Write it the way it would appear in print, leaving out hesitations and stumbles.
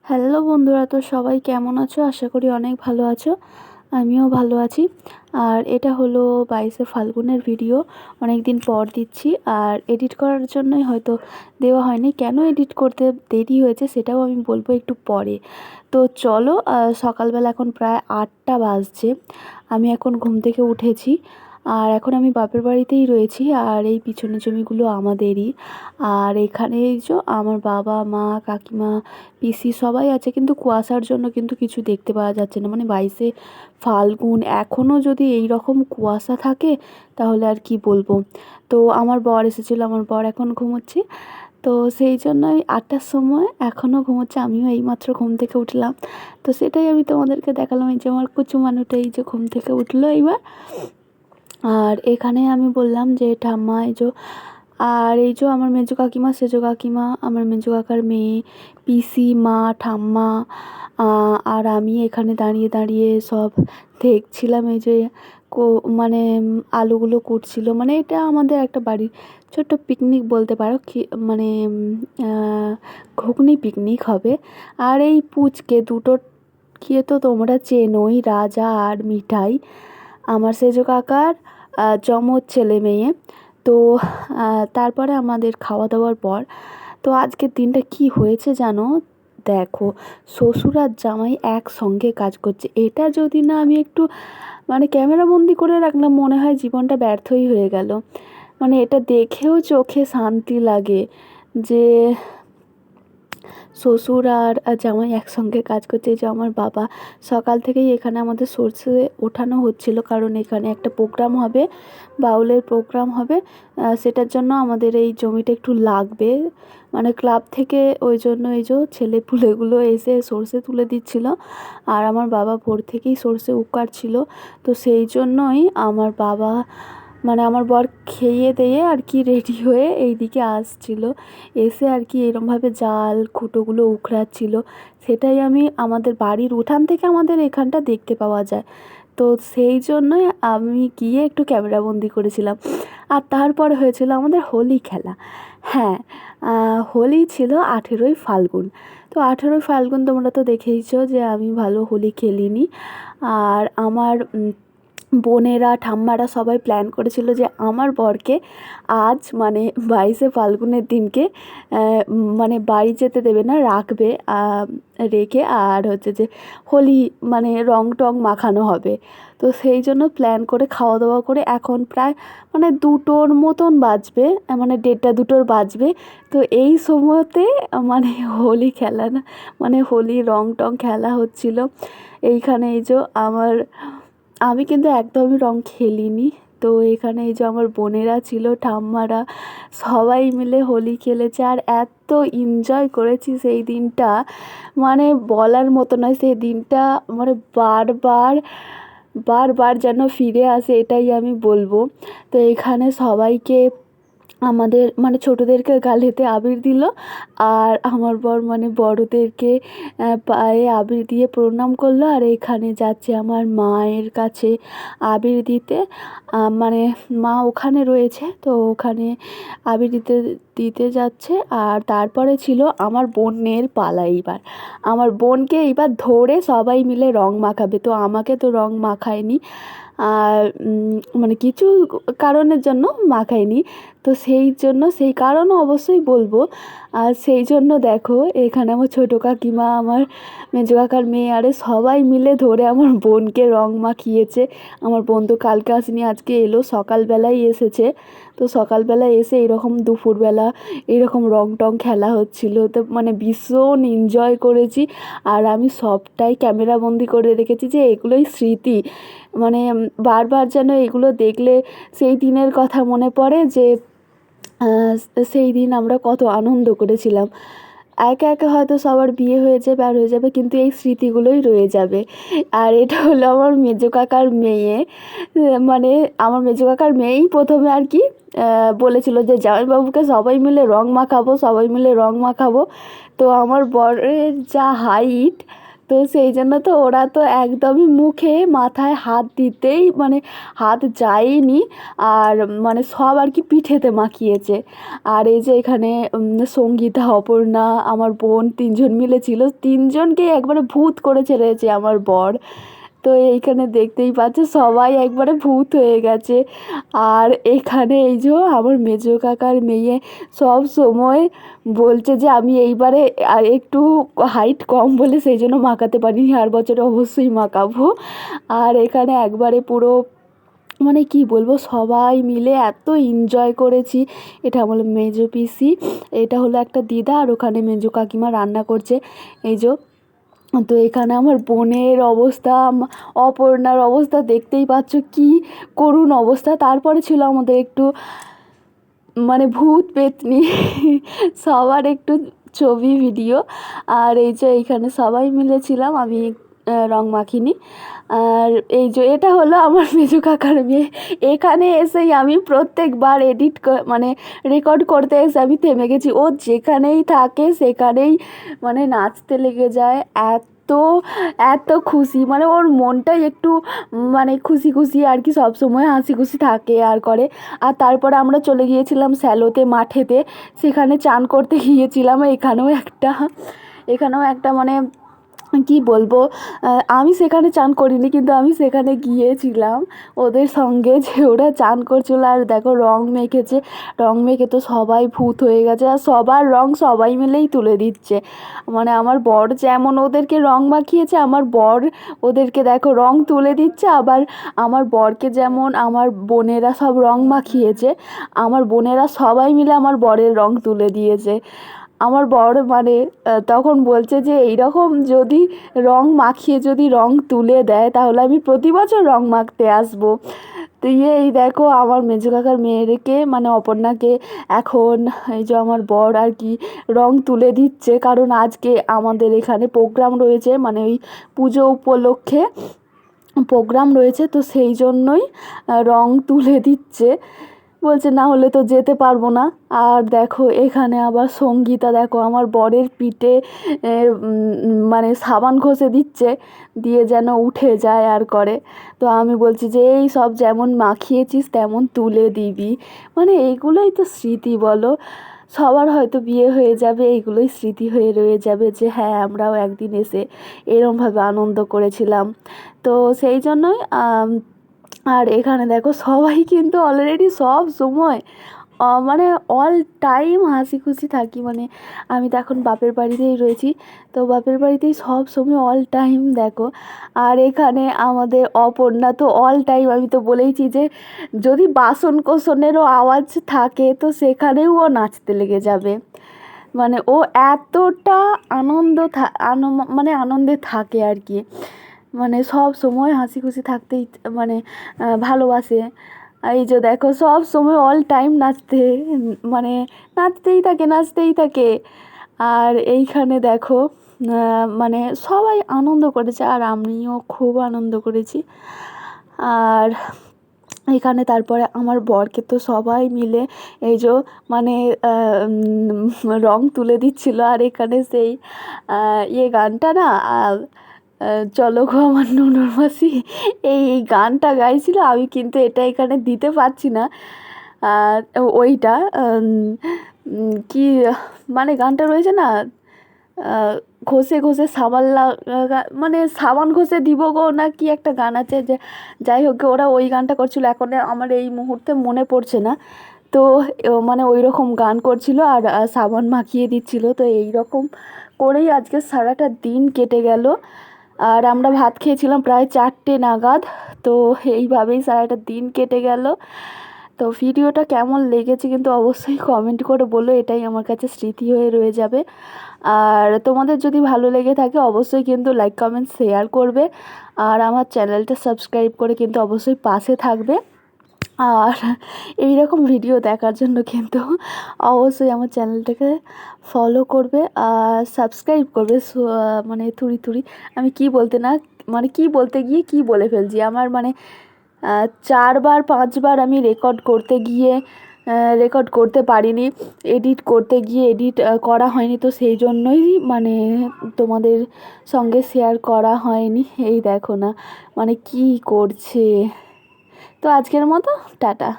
Hello বন্ধুরা, তো সবাই কেমন আছো? আশা করি অনেক ভালো আছো। আমিও ভালো আছি। আর এটা হলো 22শে ফাল্গুনের ভিডিও। অনেক দিন পর দিচ্ছি, আর এডিট করার জন্যই হয়তো দেওয়া হয়নি। কেন এডিট করতে দেরি হয়েছে সেটাও আমি বলবো একটু পরে। তো চলো, সকালবেলা এখন প্রায় 8টা বাজছে। আমি এখন ঘুম থেকে উঠেছি, আর এখন আমি বাপের বাড়িতেই রয়েছি। আর এই পিছনের জমিগুলো আমাদেরই। আর এখানে এই যে আমার বাবা, মা, কাকিমা, পিসি সবাই আছে, কিন্তু কুয়াশার জন্য কিন্তু কিছু দেখতে পাওয়া যাচ্ছে না। মানে 22শে ফাল্গুন এখনও যদি এই রকম কুয়াশা থাকে তাহলে আর কি বলবো। তো আমার বর এসেছিলো, আমার বর এখন ঘুমোচ্ছে। তো সেই জন্যই 8টার সময় এখনও ঘুমোচ্ছে, আমিও এইমাত্র ঘুম থেকে উঠলাম। তো সেটাই আমি তোমাদেরকে দেখালাম, এই যে আমার কুচু মানুটা এই যে ঘুম থেকে উঠলো এইবার। আর এখানে আমি বললাম যে ঠাম্মা এই যে, আর এই যে আমার মেজো কাকিমা, সেজো কাকিমা, আমার মেজো কাকার মেয়ে, পিসি, মা, ঠাম্মা, আর আমি এখানে দাঁড়িয়ে দাঁড়িয়ে সব দেখছিলাম। এই যে মানে আলুগুলো কুটছিল। মানে এটা আমাদের একটা বাড়ির ছোট্ট পিকনিক বলতে পারো, কি মানে ঘুগনি পিকনিক হবে। আর এই পুচকে দুটো খেয়ে তো তোমরা চেনোই, রাজা আর মিঠাই, আমার সেজো কাকার যমজ ছেলে মেয়ে। তো তারপরে আমাদের খাওয়া দাওয়ার পর, তো আজকের দিনটা কি হয়েছে জানো? দেখো, শ্বশুর আর জামাই একসঙ্গে কাজ করছে। এটা যদি না আমি একটু মানে ক্যামেরাবন্দি করে রাখলাম, মনে হয় জীবনটা ব্যর্থই হয়ে গেল। মানে এটা দেখেও চোখে শান্তি লাগে যে শ্বশুর আর জামাই একসঙ্গে কাজ করছে। এই যে আমার বাবা সকাল থেকেই এখানে আমাদের সর্ষে ওঠানো হচ্ছিল, কারণ এখানে একটা প্রোগ্রাম হবে, বাউলের প্রোগ্রাম হবে। সেটার জন্য আমাদের এই জমিটা একটু লাগবে, মানে ক্লাব থেকে, ওই জন্য এই যে ছেলেপুলেগুলো এসে সর্ষে তুলে দিচ্ছিল। আর আমার বাবা ভোর থেকেই সর্ষে উকাড়ছিল। তো সেই জন্যই আমার বাবা, মানে আমার বর খেয়ে দিয়ে আর কি রেডি হয়ে এই দিকে আসছিল। এসে আর কি এরমভাবে জাল খুঁটোগুলো উখড়াচ্ছিল। সেটাই আমি আমাদের বাড়ির উঠান থেকে আমাদের এখানটা দেখতে পাওয়া যায়। তো সেই জন্যই আমি গিয়ে একটু ক্যামেরাবন্দি করেছিলাম। আর তারপর হয়েছিল আমাদের হোলি খেলা। হ্যাঁ, হোলি ছিল 18ই ফাল্গুন। তো 18ই ফাল্গুন তোমরা তো দেখেইছো যে আমি ভালো হোলি খেলিনি। আর আমার বোনেরা, ঠাম্মারা সবাই প্ল্যান করেছিল যে আমার বরকে আজ মানে 22শে ফাল্গুনের দিনকে মানে বাড়ি যেতে দেবে না, রাখবে, রেখে আর হচ্ছে যে হোলি মানে রং টং মাখানো হবে। তো সেই জন্য প্ল্যান করে খাওয়া দাওয়া করে এখন প্রায় মানে 2টোর মতন বাজবে, মানে 1:30-2টোর বাজবে। তো এই সময়তে মানে হোলি খেলা না, মানে হোলি রং টং খেলা হচ্ছিল এইখানে। এই যে আমি কিন্তু একদমই রং খেলিনি। তো এখানে এই যে আমার বোনেরা ছিল, ঠাম্মারা, সবাই মিলে হোলি খেলেছে। আর এত এনজয় করেছি সেই দিনটা, মানে বলার মতো নয়। সেই দিনটা মানে বারবার বারবার যেন ফিরে আসে, এটাই আমি বলবো। তো এখানে সবাইকে, আমাদের মানে ছোটোদেরকে গালেতে আবির দিল। আর আমার বর মানে বড়োদেরকে পায়ে আবির দিয়ে প্রণাম করলো। আর এখানে যাচ্ছে আমার মায়ের কাছে আবির দিতে। মানে মা ওখানে রয়েছে, তো ওখানে আবির দিতে দিতে যাচ্ছে। আর তারপরে ছিল আমার বোনের পালা। এইবার আমার বোনকে এইবার ধরে সবাই মিলে রং মাখাবে। তো আমাকে তো রং মাখায়নি, আর মানে কিছু কারণের জন্য মাখায়নি। তো সেই জন্য, সেই কারণও অবশ্যই বলবো। আর সেই জন্য দেখো এখানে আমার ছোটো কাকিমা, আমার মেজো কাকার মেয়ে, আরে সবাই মিলে ধরে আমার বোনকে রং মাখিয়েছে। আমার বোন তো কালকে আসেনি, আজকে এলো, সকালবেলাই এসেছে। তো সকালবেলায় এসে এরকম দুপুরবেলা এরকম রং টং খেলা হচ্ছিল। তো মানে ভীষণ এনজয় করেছি। আর আমি সবটাই ক্যামেরাবন্দি করে রেখেছি, যে এগুলোই স্মৃতি। মানে বারবার যেন এগুলো দেখলে সেই দিনের কথা মনে পড়ে, যে সেই দিন আমরা কত আনন্দ করেছিলাম। একে একে হয়তো সবার বিয়ে হয়ে যাবে আর হয়ে যাবে, কিন্তু এই স্মৃতিগুলোই রয়ে যাবে। আর এটা হলো আমার মেজো কাকার মেয়ে। মানে আমার মেজো কাকার মেয়েই প্রথমে আর কি বলেছিল যে জামাইবাবুকে সবাই মিলে রং মাখাবো, সবাই মিলে রং মাখাবো। তো আমার বরের যা হাইট, তো সেই জন্য তো ওরা তো একদমই মুখে মাথায় হাত দিতেই মানে হাত যায়নি, আর মানে সব আর কি পিঠেতে মাখিয়েছে। আর এই যে এখানে সঙ্গীতা, অপর্ণা, আমার বোন 3জন মিলে ছিল, 3জনকেই একবারে ভূত করে ছেড়েছে আমার বর। তো এইখানে দেখতেই পাচ্ছ সবাই একবারে ভূত হয়ে গেছে। আর এখানে এই যে আমার মেজো কাকার মেয়ে সব সময় বলছে যে আমি এইবারে একটু হাইট কম বলে সেই জন্য মাখাতে পারিনি, আর বছরে অবশ্যই মাখাবো। আর এখানে একবারে পুরো মানে কি বলবো, সবাই মিলে এত এনজয় করেছি। এটা আমার মেজো পিসি, এটা হলো একটা দিদা, আর ওখানে মেজো কাকিমা রান্না করছে এই যে। তো এখানে আমার বোনের অবস্থা, অপর্ণার অবস্থা দেখতেই পাচ্ছ কি করুণ অবস্থা। তারপরে ছিল আমাদের একটু মানে ভূত পেতনি সবার একটু ছবি ভিডিও। আর এই যে এইখানে সবাই মিলেছিলাম, আমি রং মাখিনি। আর এই যে এটা হলো আমার মেজো কাকার মেয়ে। এখানে এসেই আমি প্রত্যেকবার মানে রেকর্ড করতে এসে আমি থেমে গেছি। ও যেখানেই থাকে সেখানেই মানে নাচতে লেগে যায়। এত খুশি, মানে ওর মনটাই একটু মানে খুশি খুশি আর কি, সবসময় হাসি খুশি থাকে আর করে। আর তারপরে আমরা চলে গিয়েছিলাম স্যালোতে, মাঠেতে, সেখানে চান করতে গিয়েছিলাম। এখানেও একটা মানে কি বলবো, আমি সেখানে চান করিনি, কিন্তু আমি সেখানে গিয়েছিলাম ওদের সঙ্গে, যে ওরা চান করছিল। আর দেখো রং মেখেছে, রং মেখে তো সবাই ভূত হয়ে গেছে, আর সবার রং সবাই মিলেই তুলে দিচ্ছে। মানে আমার বর যেমন ওদেরকে রং মাখিয়েছে, আমার বর ওদেরকে দেখো রং তুলে দিচ্ছে। আবার আমার বরকে যেমন আমার বোনেরা সব রং মাখিয়েছে, আমার বোনেরা সবাই মিলে আমার বরের রং তুলে দিয়েছে। আমার বর মানে তখন বলছে যে এইরকম যদি রং মাখিয়ে যদি রং তুলে দেয় তাহলে আমি প্রতি বছর রং মাখতে আসবো। তো এই দেখো আমার মেজো কাকার মেয়েকে মানে অপর্ণাকে এখন এই যে আমার বর আর কি রং তুলে দিচ্ছে, কারণ আজকে আমাদের এখানে প্রোগ্রাম রয়েছে, মানে ওই পুজো উপলক্ষে প্রোগ্রাম রয়েছে, তো সেই জন্যই রং তুলে দিচ্ছে। বলছে না হলে তো যেতে পারবো না। আর দেখো এখানে আবার সঙ্গীতা দেখো আমার বরের পিঠে মানে সাবান ঘষে দিচ্ছে, দিয়ে যেন উঠে যায় আর করে। তো আমি বলছি যে এই সব যেমন মাখিয়েছিস তেমন তুলে দিবি, মানে এইগুলোই তো স্মৃতি বলো। সবার হয়তো বিয়ে হয়ে যাবে, এইগুলোই স্মৃতি হয়ে রয়ে যাবে যে হ্যাঁ আমরাও একদিন এসে এরমভাবে আনন্দ করেছিলাম। তো সেই জন্যই আর এখানে দেখো সবাই কিন্তু অলরেডি সব সময় মানে অল টাইম হাসি খুশি থাকি। মানে আমি তো এখন বাপের বাড়িতেই রয়েছি, তো বাপের বাড়িতেই সব সময় অল টাইম দেখো। আর এখানে আমাদের অপর্ণা তো অল টাইম, আমি তো বলেইছি যে যদি বাসন কোসনেরও আওয়াজ থাকে তো সেখানেও ও নাচতে লেগে যাবে। মানে ও এতটা মানে আনন্দে থাকে আর কি, মানে সব সময় হাসি খুশি থাকতেই মানে ভালোবাসে। এই যে দেখো সব সময় অল টাইম মানে নাচতেই থাকে। আর এইখানে দেখো মানে সবাই আনন্দ করেছে, আর আমিও খুব আনন্দ করেছি। আর এখানে তারপরে আমার বরকে তো সবাই মিলে এই যে মানে রং তুলে দিচ্ছিল। আর এখানে সেই গানটা না, চলো গো আমার নুনুর মাসি, এই গানটা গাইছিল। আমি কিন্তু এটা এখানে দিতে পারছি না, ওইটা কি মানে গানটা রয়েছে না, ঘষে ঘষে সাবান মানে সাবান ঘষে দিব গো না কি একটা গান আছে, যে যাই হোক ওরা ওই গানটা করছিল, এখন আমার এই মুহূর্তে মনে পড়ছে না। তো মানে ওই রকম গান করছিল আর সাবান মাখিয়ে দিচ্ছিল। তো এই রকম করেই আজকে সারাটা দিন কেটে গেল। আর আমরা ভাত খেয়েছিলাম প্রায় 4টে নাগাদ। তো এইভাবেই সারাটা দিন কেটে গেল। তো ভিডিওটা কেমন লেগেছে কিন্তু অবশ্যই কমেন্ট করে বলো, এটাই আমার কাছে স্মৃতি হয়ে রয়ে যাবে। আর তোমাদের যদি ভালো লেগে থাকে অবশ্যই কিন্তু লাইক কমেন্ট শেয়ার করবে, আর আমার চ্যানেলটা সাবস্ক্রাইব করে কিন্তু অবশ্যই পাশে থাকবে। আর এই রকম ভিডিও দেখার জন্য কিন্তু অবশ্যই আমার চ্যানেলটাকে ফলো করবে আর সাবস্ক্রাইব করবে। মানে থুড়ি আমি কি বলতে গিয়ে কি বলে ফেলছি, আমার মানে 4বার 5বার আমি রেকর্ড করতে গিয়ে রেকর্ড করতে পারিনি, এডিট করতে গিয়ে এডিট করা হয়নি, তো সেই জন্যই মানে তোমাদের সঙ্গে শেয়ার করা হয়নি। এই দেখো না মানে কি করছে। তো আজকের মতো টাটা।